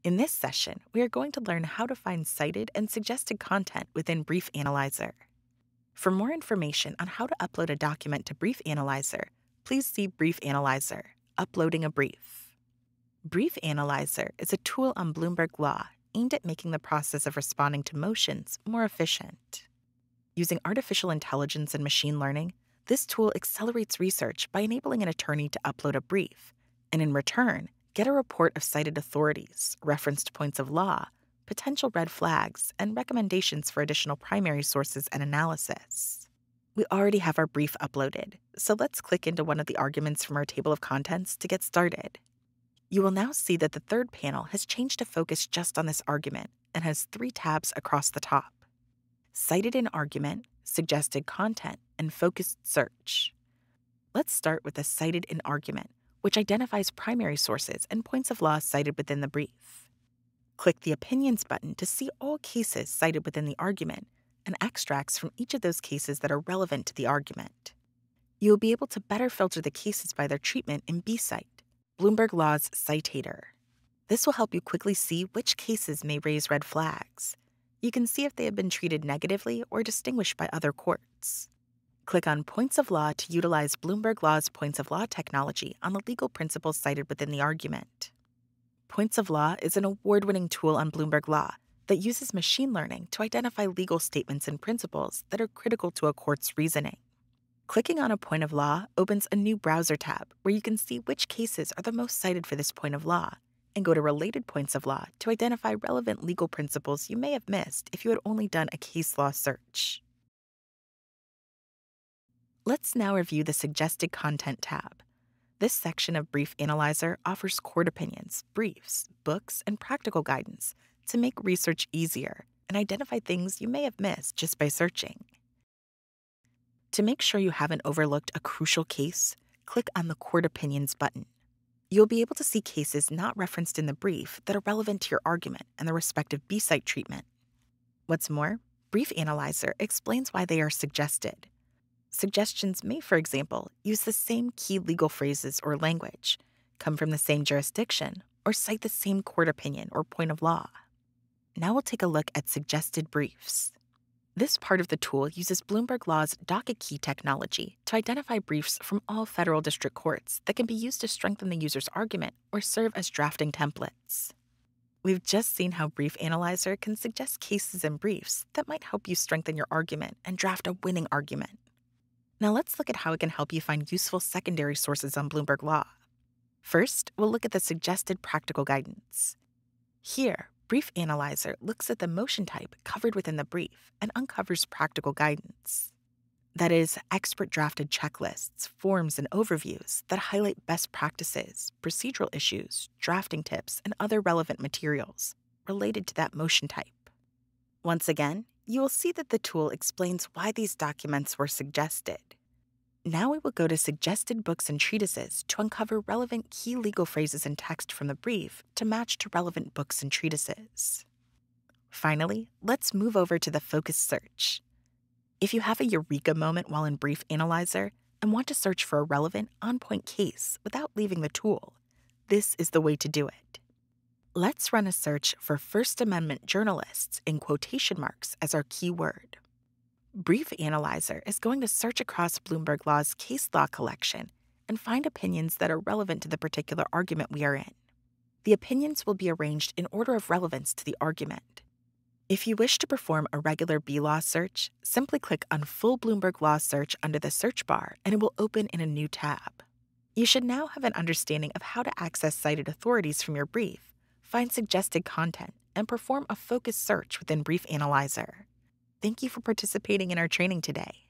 In this session, we are going to learn how to find cited and suggested content within Brief Analyzer. For more information on how to upload a document to Brief Analyzer, please see Brief Analyzer, Uploading a Brief. Brief Analyzer is a tool on Bloomberg Law aimed at making the process of responding to motions more efficient. Using artificial intelligence and machine learning, this tool accelerates research by enabling an attorney to upload a brief, and in return, get a report of cited authorities, referenced points of law, potential red flags, and recommendations for additional primary sources and analysis. We already have our brief uploaded, so let's click into one of the arguments from our table of contents to get started. You will now see that the third panel has changed to focus just on this argument and has 3 tabs across the top: Cited in Argument, Suggested Content, and Focused Search. Let's start with the Cited in Argument, which identifies primary sources and points of law cited within the brief. Click the Opinions button to see all cases cited within the argument and extracts from each of those cases that are relevant to the argument. You will be able to better filter the cases by their treatment in BCite, Bloomberg Law's Citator. This will help you quickly see which cases may raise red flags. You can see if they have been treated negatively or distinguished by other courts. Click on Points of Law to utilize Bloomberg Law's Points of Law technology on the legal principles cited within the argument. Points of Law is an award-winning tool on Bloomberg Law that uses machine learning to identify legal statements and principles that are critical to a court's reasoning. Clicking on a point of law opens a new browser tab where you can see which cases are the most cited for this point of law, and go to Related Points of Law to identify relevant legal principles you may have missed if you had only done a case law search. Let's now review the Suggested Content tab. This section of Brief Analyzer offers court opinions, briefs, books, and practical guidance to make research easier and identify things you may have missed just by searching. To make sure you haven't overlooked a crucial case, click on the Court Opinions button. You'll be able to see cases not referenced in the brief that are relevant to your argument and the respective BCite treatment. What's more, Brief Analyzer explains why they are suggested. Suggestions may, for example, use the same key legal phrases or language, come from the same jurisdiction, or cite the same court opinion or point of law. Now we'll take a look at suggested briefs. This part of the tool uses Bloomberg Law's docket key technology to identify briefs from all federal district courts that can be used to strengthen the user's argument or serve as drafting templates. We've just seen how Brief Analyzer can suggest cases and briefs that might help you strengthen your argument and draft a winning argument. Now let's look at how it can help you find useful secondary sources on Bloomberg Law. First, we'll look at the suggested practical guidance. Here, Brief Analyzer looks at the motion type covered within the brief and uncovers practical guidance. That is, expert-drafted checklists, forms, and overviews that highlight best practices, procedural issues, drafting tips, and other relevant materials related to that motion type. Once again, you will see that the tool explains why these documents were suggested. Now we will go to Suggested Books and Treatises to uncover relevant key legal phrases and text from the brief to match to relevant books and treatises. Finally, let's move over to the Focus Search. If you have a eureka moment while in Brief Analyzer and want to search for a relevant, on-point case without leaving the tool, this is the way to do it. Let's run a search for First Amendment journalists in quotation marks as our keyword. Brief Analyzer is going to search across Bloomberg Law's case law collection and find opinions that are relevant to the particular argument we are in. The opinions will be arranged in order of relevance to the argument. If you wish to perform a regular B-Law search, simply click on Full Bloomberg Law Search under the search bar and it will open in a new tab. You should now have an understanding of how to access cited authorities from your brief, find suggested content, and perform a focused search within Brief Analyzer. Thank you for participating in our training today.